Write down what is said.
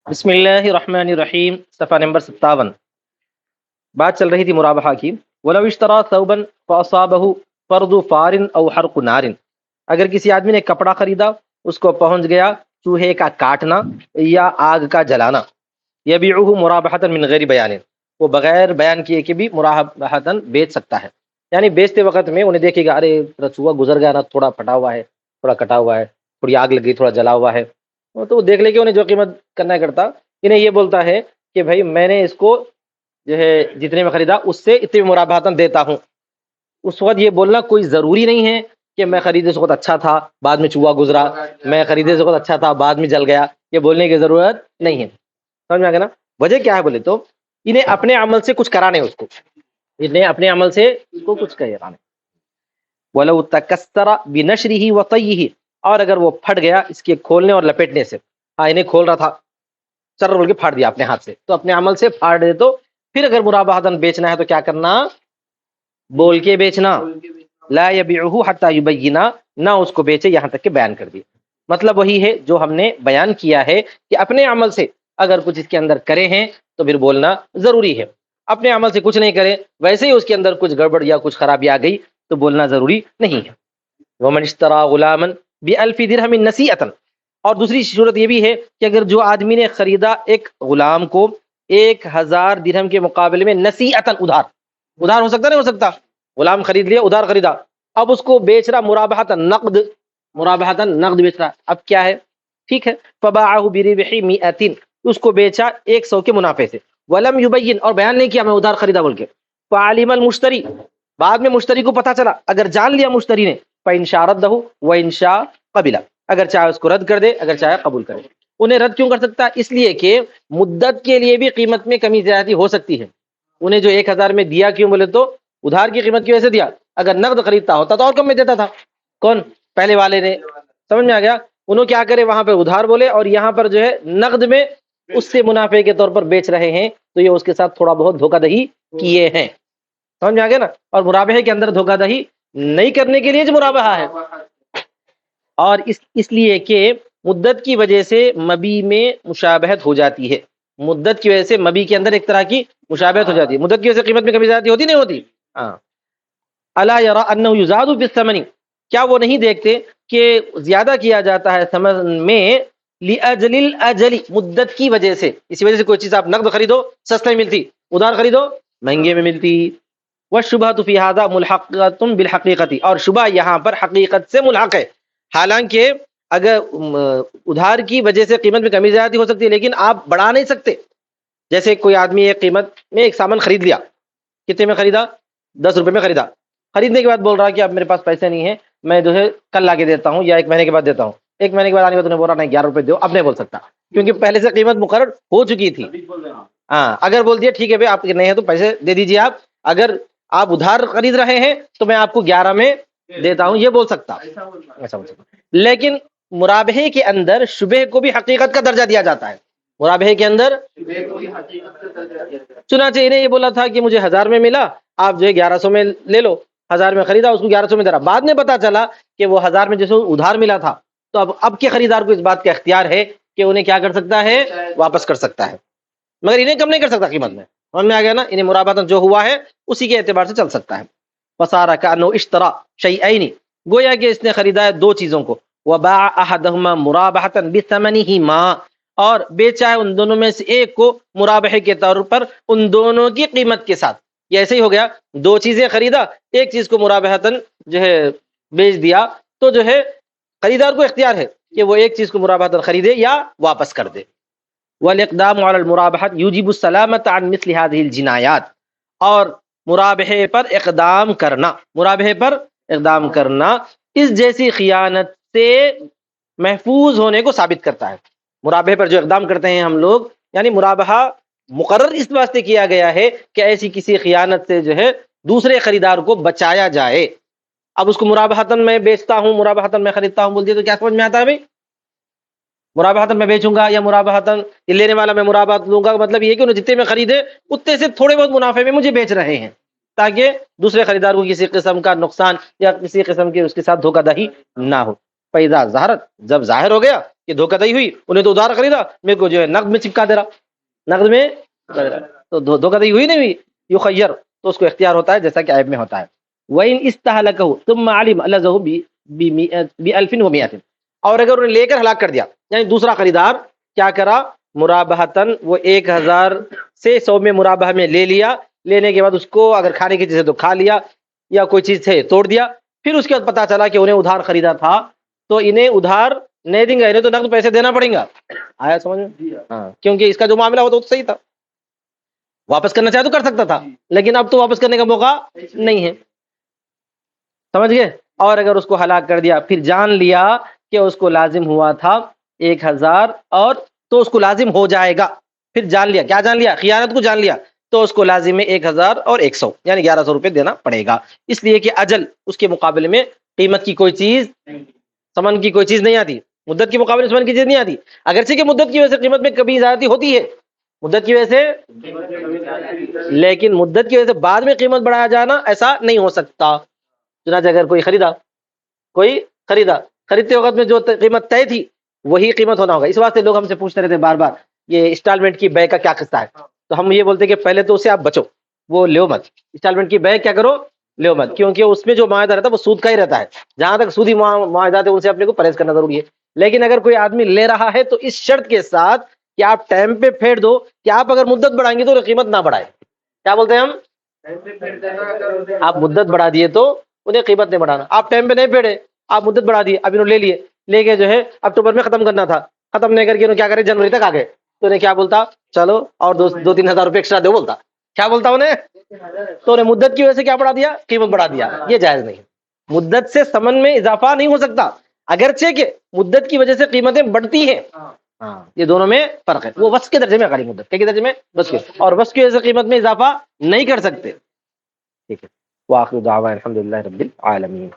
بسم اللہ الرحمن الرحیم، صفحہ نمبر 57۔ بات چل رہی تھی مرابحہ کی۔ وَلَوْ اشْتَرَىٰ ثَوْبًا فَأَصَابَهُ فَرْضُ فَارٍ أَوْ حَرْقُ نَارٍ، اگر کسی آدمی نے کپڑا خریدا، اس کو پہنچ گیا چوہے کا کاٹنا یا آگ کا جلانا، يَبِيعُهُ مُرَابَحَةً مِنْ غَيْرِ بَيَانٍ، وہ بغیر بیان کیے کہ بھی مرابحةً بیچ سکتا ہے، یعنی بیچتے وقت میں انہیں دیکھے گا ارے چوہا گزر گیا نا، تھوڑا پھٹا ہوا ہے، تھوڑا کٹا ہوا ہے، تھوڑی آگ لگ گئی، تھوڑا جلا ہوا ہے، تو وہ دیکھ لے کہ انہیں جو قیمت کرنا کرتا، انہیں یہ بولتا ہے کہ بھائی میں نے اس کو جو ہے جتنے میں خریدا اس سے اتنے مرابحتاً دیتا ہوں۔ اس وقت یہ بولنا کوئی ضروری نہیں ہے کہ میں خریدے اس وقت اچھا تھا بعد میں چوہا گزرا، میں خریدے اس وقت اچھا تھا بعد میں جل گیا، یہ بولنے کی ضرورت نہیں ہے۔ سمجھ میں آ گیا نا؟ وجہ کیا ہے بولے تو انہیں اپنے عمل سے کچھ کرانے، اس کو انہیں اپنے عمل سے اس کو کچھ کرانے۔ وَلَوْ تَكَسَّرَ بِنَشْرِهِ وَطَيِّهِ، اور اگر وہ پھٹ گیا اس کے کھولنے اور لپیٹنے سے، ہاں انہیں کھول رہا تھا، چر بول کے پھاڑ دیا اپنے ہاتھ سے، تو اپنے عمل سے پھاڑ دے، تو پھر اگر مرابحتاً بیچنا ہے تو کیا کرنا؟ بول کے بیچنا۔ لا يبيعه حتى يبين، نہ اس کو بیچے یہاں تک کہ بیان کر دے۔ مطلب وہی ہے جو ہم نے بیان کیا ہے کہ اپنے عمل سے اگر کچھ اس کے اندر کرے ہیں تو پھر بولنا ضروری ہے، اپنے عمل سے کچھ نہیں کرے ویسے ہی اس کے اندر کچھ گڑبڑ یا کچھ خرابی آ گئی تو بولنا ضروری نہیں ہے۔ ومن اشترى غلاما بألف درہم نسیئۃ، اور دوسری صورت یہ بھی ہے کہ اگر جو آدمی نے خریدا ایک غلام کو 1000 درہم کے مقابلے میں نسیئۃ، ادھار ہو سکتا نہیں ہو سکتا، غلام خرید لیا ادھار خریدا، اب اس کو بیچ رہا مرابحۃ نقد بیچ رہا، اب کیا ہے؟ ٹھیک ہے، فباعه بربح 100، اس کو بیچا 100 کے منافع سے، ولم یبین، اور بیان نہیں کیا میں ادھار خریدا بول کے، فعلم المشتری، بعد میں مشتری کو پتا چلا، اگر جان لیا مشتری نے، فإن شاء رده وإن شاء قبل، اگر چاہے اس کو رد کر دے اگر چاہے قبول کرے۔ انہیں رد کیوں کر سکتا ہے؟ اس لیے کہ مدت کے لیے بھی قیمت میں کمی زیادتی ہو سکتی ہے۔ انہیں جو 1000 میں دیا کیوں بولے تو ادھار کی قیمت کی وجہ سے دیا، اگر نقد خریدتا ہوتا تو اور کم میں دیتا تھا، کون؟ پہلے والے نے۔ سمجھ میں آ گیا؟ انہوں کیا کرے، وہاں پہ ادھار بولے اور یہاں پر جو ہے نقد میں اس سے منافع کے طور پر بیچ رہے ہیں، تو یہ اس کے ساتھ تھوڑا بہت دھوکہ دہی کیے ہیں۔ سمجھ میں آ گیا نا؟ اور مرابحے کے اندر دھوکہ دہی نہیں کرنے کے لیے جو مرابحہ ہے، اور اس لیے کہ مدت کی وجہ سے مبی میں مشابہت ہو جاتی ہے، مدت کی وجہ سے مبی کے اندر ایک طرح کی مشابہت ہو جاتی ہے، مدت کی وجہ سے قیمت میں کمی زیادتی ہوتی نہیں ہوتی؟ ہاں۔ الا یری انہ یزاد فی الثمن، کیا وہ نہیں دیکھتے کہ زیادہ کیا جاتا ہے ثمن میں، لاجل الاجل، مدت کی وجہ سے، اسی وجہ سے کوئی چیز آپ نقد خریدو سستے میں ملتی، ادھار خریدو مہنگے میں ملتی۔ والشبہۃ فی ھذا ملحقۃ بالحقیقۃ، اور شبہ یہاں پر حقیقت سے ملحق ہے، حالانکہ اگر ادھار کی وجہ سے قیمت میں کمی زیادتی ہو سکتی ہے لیکن آپ بڑھا نہیں سکتے۔ جیسے کوئی آدمی ایک قیمت میں ایک سامان خرید لیا، کتنے میں خریدا؟ 10 روپے میں خریدا، خریدنے کے بعد بول رہا کہ اب میرے پاس پیسے نہیں ہیں، میں جو ہے کل لا کے دیتا ہوں یا 1 مہینے کے بعد دیتا ہوں، 1 مہینے کے بعد آنے کے بعد انہیں بول رہا نہیں 11 روپے دو، اب نہیں بول سکتا کیونکہ پہلے سے قیمت مقرر ہو چکی تھی۔ ہاں، اگر بول دیا ٹھیک ہے بھائی آپ کے نہیں ہیں تو پیسے دے دیجیے، آپ اگر آپ ادھار خرید رہے ہیں تو میں آپ کو 11 میں دیتا ہوں، یہ بول سکتا، ایسا بول سکتا۔ لیکن مرابحے کے اندر شبہ کو بھی حقیقت کا درجہ دیا جاتا ہے، مرابحے کے اندر چنانچہ انہیں یہ بولا تھا کہ مجھے 1000 میں ملا، آپ جو ہے 1100 میں لے لو، 1000 میں خریدا اس کو 1100 میں دے رہا، بعد میں پتا چلا کہ وہ 1000 میں جیسے ادھار ملا تھا، تو اب کے خریدار کو اس بات کا اختیار ہے کہ انہیں کیا کر سکتا ہے؟ واپس کر سکتا ہے، مگر انہیں کم نہیں کر سکتا قیمت میں۔ سمجھ میں آ گیا نا؟ انہیں مرابحتاً جو ہوا ہے اسی کے اعتبار سے چل سکتا ہے۔ فصار کأنہ اشترى شیئین، گویا کہ اس نے خریدا ہے 2 چیزوں کو، وباع احدہما مرابحۃ بثمنہما، اور بیچا ہے ان دونوں میں سے ایک کو مرابحے کے طور پر ان دونوں کی قیمت کے ساتھ۔ یہ ایسے ہی ہو گیا، 2 چیزیں خریدا، ایک چیز کو مرابحتاً جو ہے بیچ دیا، تو جو ہے خریدار کو اختیار ہے کہ وہ ایک چیز کو مرابحتاً خریدے یا واپس کر دے۔ والاقدام علی المرابحۃ یوجب السلامۃ عن مثل هذه الجنایات، اور مرابحے پر اقدام کرنا، مرابحے پر اقدام کرنا اس جیسی خیانت سے محفوظ ہونے کو ثابت کرتا ہے۔ مرابحے پر جو اقدام کرتے ہیں ہم لوگ، یعنی مرابحہ مقرر اس واسطے کیا گیا ہے کہ ایسی کسی خیانت سے جو ہے دوسرے خریدار کو بچایا جائے۔ اب اس کو مرابحتاً میں بیچتا ہوں، مرابحتاً میں خریدتا ہوں بول دیا تو کیا سمجھ میں آتا ہے بھائی؟ مرابحتاً میں بیچوں گا یا مرابحتاً لینے والا میں مرابحت لوں گا، مطلب یہ کہ انہیں جتنے میں خریدے اتنے سے تھوڑے بہت منافع میں مجھے بیچ رہے ہیں تاکہ دوسرے خریدار کو کسی قسم کا نقصان یا کسی قسم کی اس کے ساتھ دھوکہ دہی نہ ہو۔ فیضا ظہرت، جب ظاہر ہو گیا یہ دھوکہ دہی ہوئی، انہیں تو ادھار خریدا، میرے کو جو ہے نقد میں چپکا دے رہا، نقد میں تو دھوکہ دہی ہوئی نہیں ہوئی؟ یخیر، تو اس کو اختیار ہوتا ہے جیسا کہ عیب میں ہوتا ہے۔ وَإِنْ اسْتَهْلَكَهُ ثُمَّ عَلِمَ لَزَهُ بِأَلْفٍ وَمِئَةٍ، اور اگر انہیں لے کر ہلاک کر دیا، یعنی دوسرا خریدار کیا کرا، مرابحتاً، وہ 1000 سے 100 میں مرابحہ میں لے لیا، لینے کے بعد اس کو اگر کھانے کی چیز ہے تو کھا لیا، یا کوئی چیز تھے توڑ دیا، پھر اس کے بعد پتا چلا کہ انہیں ادھار خریدا تھا، تو انہیں ادھار نہیں دیں گا، انہیں تو نقد پیسے دینا پڑیں گا۔ آیا سمجھ میں؟ ہاں، کیونکہ اس کا جو معاملہ ہوتا وہ تو صحیح تھا، واپس کرنا چاہے تو کر سکتا تھا، لیکن اب تو واپس کرنے کا موقع نہیں ہے، سمجھ گئے؟ اور اگر اس کو ہلاک کر دیا، پھر جان لیا کہ اس کو لازم ہوا تھا 1000، اور تو اس کو لازم ہو جائے گا، پھر جان لیا، کیا جان لیا؟ خیانت کو جان لیا، تو اس کو لازم ہے 1000 اور 100، یعنی 1100 روپے دینا پڑے گا، اس لیے کہ اجل اس کے مقابلے میں قیمت کی کوئی چیز، ثمن کی کوئی چیز نہیں آتی، مدت کے مقابلے میں ثمن کی چیز نہیں آتی، اگرچہ کہ مدت کی وجہ سے قیمت میں کبھی زیادتی ہوتی ہے، مدت کی وجہ سے، لیکن مدت کی وجہ سے بعد میں قیمت بڑھایا جانا ایسا نہیں ہو سکتا۔ چنانچہ اگر کوئی خریدا، خریدتے وقت میں جو قیمت طے تھی وہی قیمت ہونا ہوگا۔ اس واسطے لوگ ہم سے پوچھتے رہتے بار بار یہ انسٹالمنٹ کی بے کا کیا قصہ ہے، تو ہم یہ بولتے کہ پہلے تو اسے آپ بچو، وہ لیو مت، انسٹالمنٹ کی بے کیا کرو، لیو مت، کیونکہ اس میں جو معاہدہ رہتا ہے وہ سود کا ہی رہتا ہے، جہاں تک سودی معاہدات ہیں ان سے اپنے کو پرہیز کرنا ضروری ہے۔ لیکن اگر کوئی آدمی لے رہا ہے تو اس شرط کے ساتھ کہ آپ ٹائم پہ پھیر دو، کہ آپ اگر مدت بڑھائیں گے تو قیمت نہ بڑھائے، کیا بولتے ہیں ہم، آپ مدت بڑھا دیے تو انہیں قیمت نہیں بڑھانا، آپ ٹائم پہ نہیں پھیڑے، آپ مدت بڑھا دیے، اب انہوں نے لے کے جو ہے اکتوبر میں ختم کرنا تھا، ختم نہیں کر کے انہوں کیا کرے، جنوری تک آ گئے، تو انہیں کیا بولتا، چلو اور 2-3 ہزار روپے ایکسٹرا دو، بولتا، کیا بولتا انہیں، تو انہیں مدت کی وجہ سے کیا بڑھا دیا، قیمت بڑھا دیا، یہ جائز نہیں، مدت سے ثمن میں اضافہ نہیں ہو سکتا، اگرچہ کہ مدت کی وجہ سے قیمتیں بڑھتی ہیں، ہاں یہ دونوں میں فرق ہے، وہ وصف کے درجے میں خالی مدت کے درجے میں وصف کے، اور وصف کی وجہ سے قیمت میں اضافہ نہیں کر سکتے، ٹھیک ہے۔ وآخر دعوانا الحمدللہ رب العالمین۔